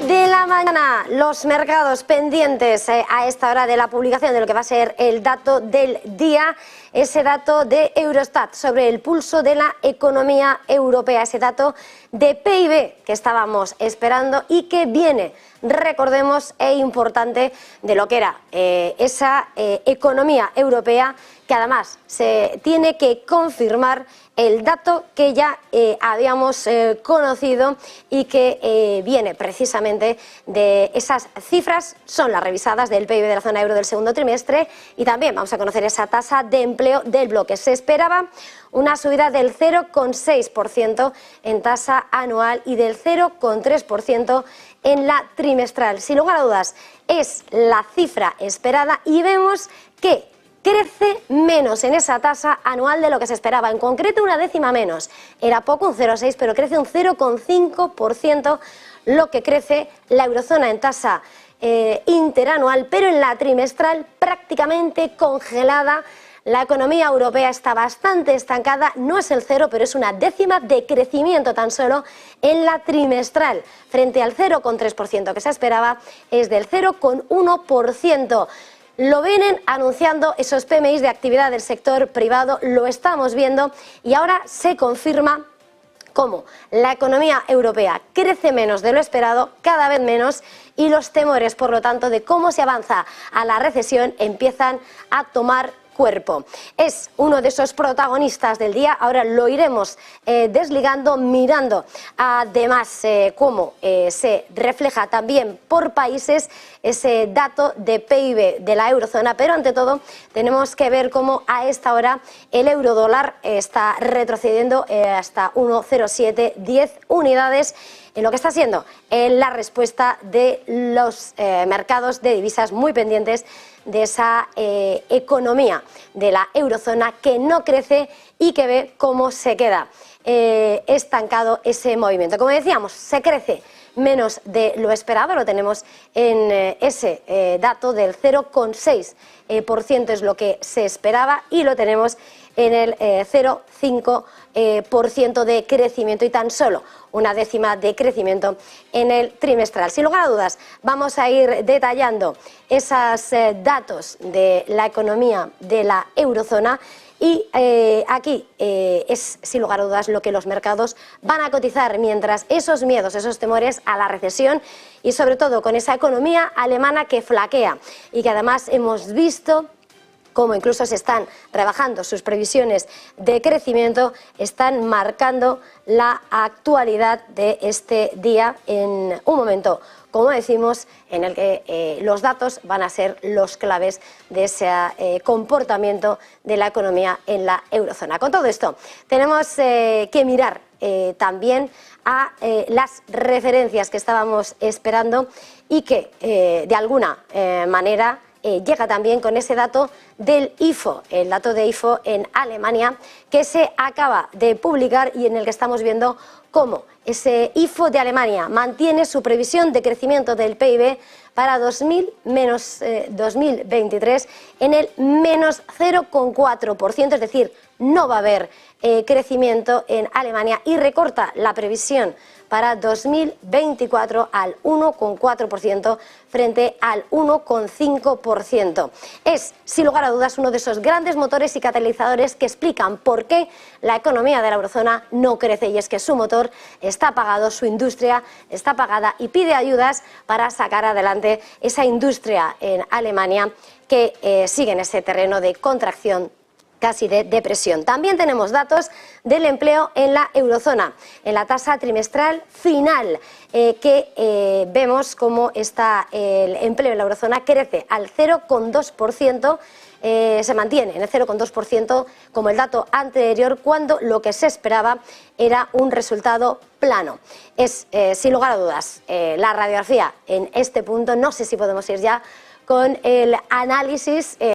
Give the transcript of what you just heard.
de la mañana, los mercados pendientes a esta hora de la publicación de lo que va a ser el dato del día, ese dato de Eurostat sobre el pulso de la economía europea, ese dato de PIB que estábamos esperando y que viene, recordemos, importante de lo que era esa economía europea, que además se tiene que confirmar el dato que ya habíamos conocido y que viene precisamente de esas cifras, son las revisadas del PIB de la zona euro del segundo trimestre, y también vamos a conocer esa tasa de empleo del bloque. Se esperaba una subida del 0,6% en tasa anual y del 0,3% en la trimestral. Sin lugar a dudas, es la cifra esperada y vemos que crece menos en esa tasa anual de lo que se esperaba, en concreto una décima menos. Era poco, un 0,6, pero crece un 0,5% lo que crece la eurozona en tasa interanual, pero en la trimestral prácticamente congelada. La economía europea está bastante estancada, no es el 0, pero es una décima de crecimiento tan solo en la trimestral, frente al 0,3% que se esperaba, es del 0,1%. Lo vienen anunciando esos PMIs de actividad del sector privado, lo estamos viendo, y ahora se confirma cómo la economía europea crece menos de lo esperado, cada vez menos, y los temores, por lo tanto, de cómo se avanza a la recesión empiezan a tomar cuerpo. Es uno de esos protagonistas del día. Ahora lo iremos desligando, mirando además cómo se refleja también por países ese dato de PIB de la eurozona, pero ante todo tenemos que ver cómo a esta hora el eurodólar está retrocediendo hasta 1,0710 unidades, en lo que está siendo la respuesta de los mercados de divisas, muy pendientes de esa economía de la eurozona que no crece y que ve cómo se queda estancado ese movimiento. Como decíamos, se crece menos de lo esperado, lo tenemos en ese dato del 0,6% es lo que se esperaba, y lo tenemos en el 0,5% de crecimiento y tan solo una décima de crecimiento en el trimestral. Sin lugar a dudas, vamos a ir detallando esos datos de la economía de la eurozona. Y aquí es, sin lugar a dudas, lo que los mercados van a cotizar, mientras esos miedos, esos temores a la recesión, y sobre todo con esa economía alemana que flaquea y que además hemos visto cómo incluso se están rebajando sus previsiones de crecimiento, están marcando la actualidad de este día en un momento, como decimos, en el que los datos van a ser los claves de ese comportamiento de la economía en la eurozona. Con todo esto, tenemos que mirar también a las referencias que estábamos esperando y que de alguna manera llega también con ese dato del IFO, el dato de IFO en Alemania, que se acaba de publicar y en el que estamos viendo cómo ese IFO de Alemania mantiene su previsión de crecimiento del PIB para 2023 en el menos 0,4%, es decir, no va a haber crecimiento en Alemania, y recorta la previsión para 2024 al 1,4% frente al 1,5%. Es, sin lugar a dudas, uno de esos grandes motores y catalizadores que explican por qué la economía de la eurozona no crece, y es que su motor está apagado, su industria está apagada, y pide ayudas para sacar adelante esa industria en Alemania que sigue en ese terreno de contracción, casi de depresión. También tenemos datos del empleo en la eurozona, en la tasa trimestral final, que vemos cómo está el empleo en la eurozona, crece al 0,2%, se mantiene en el 0,2% como el dato anterior, cuando lo que se esperaba era un resultado plano. Es, sin lugar a dudas, la radiografía en este punto. No sé si podemos ir ya con el análisis